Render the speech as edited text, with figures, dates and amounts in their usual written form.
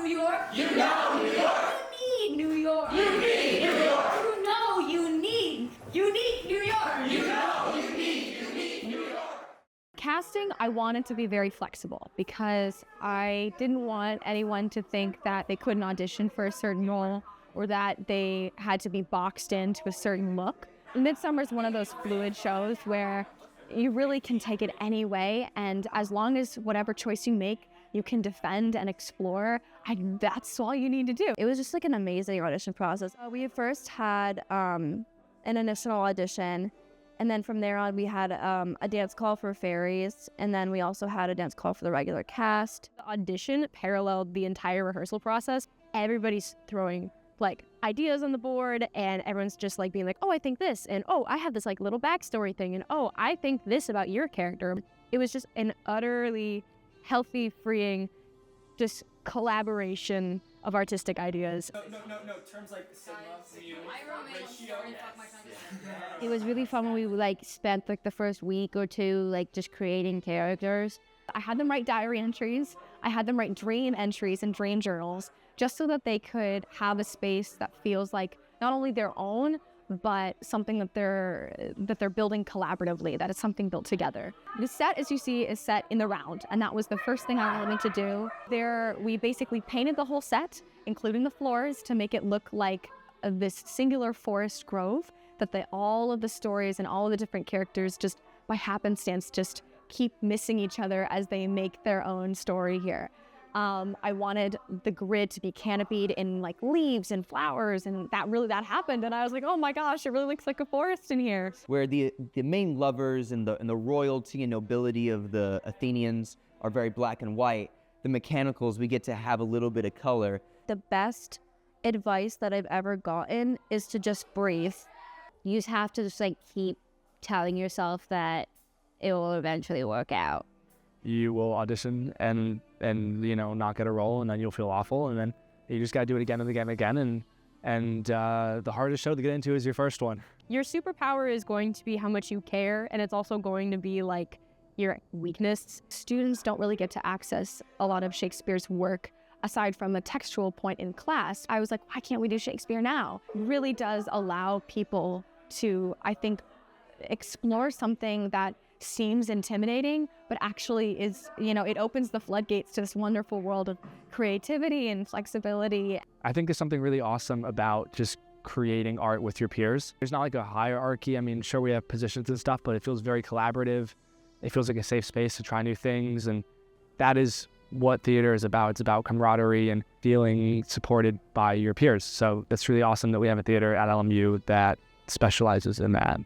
New York. You know New York. You need New York. You need New York. You know you need New York. You know you need New York. Casting, I wanted to be very flexible because I didn't want anyone to think that they couldn't audition for a certain role or that they had to be boxed into a certain look. Midsummer is one of those fluid shows where you really can take it any way, and as long as whatever choice you make, you can defend and explore, that's all you need to do. It was just like an amazing audition process. We first had an initial audition, and then from there on we had a dance call for fairies, and then we also had a dance call for the regular cast. The audition paralleled the entire rehearsal process. Everybody's throwing like ideas on the board, and everyone's just like being like, oh, I think this, and oh, I have this like little backstory thing, and oh, I think this about your character. It was just an utterly healthy, freeing, just collaboration of artistic ideas. No, terms like sigma, mu, ratio. It was really fun when we like spent like the first week or two like just creating characters. I had them write diary entries. I had them write dream entries and dream journals, just so that they could have a space that feels like not only their own, but something that they're building collaboratively, that is something built together. The set, as you see, is set in the round, and that was the first thing I wanted to do. There, we basically painted the whole set, including the floors, to make it look like this singular forest grove, that all of the stories and all of the different characters just by happenstance just keep missing each other as they make their own story here. I wanted the grid to be canopied in like leaves and flowers, and that happened, and I was like, oh my gosh, it really looks like a forest in here. Where the main lovers and the royalty and nobility of the Athenians are very black and white, the mechanicals, we get to have a little bit of color. The best advice that I've ever gotten is to just breathe. You just have to just like keep telling yourself that it will eventually work out. You will audition and not get a role, and then you'll feel awful, and then you just gotta do it again and again and again, and the hardest show to get into is your first one. Your superpower is going to be how much you care, and it's also going to be like your weakness. Students don't really get to access a lot of Shakespeare's work aside from a textual point in class. I was like, why can't we do Shakespeare now? It really does allow people to, I think, explore something that seems intimidating, but actually is, it opens the floodgates to this wonderful world of creativity and flexibility. I think there's something really awesome about just creating art with your peers. There's not like a hierarchy. I mean, sure, we have positions and stuff, but it feels very collaborative. It feels like a safe space to try new things, and that is what theater is about. It's about camaraderie and feeling supported by your peers. So that's really awesome that we have a theater at LMU that specializes in that.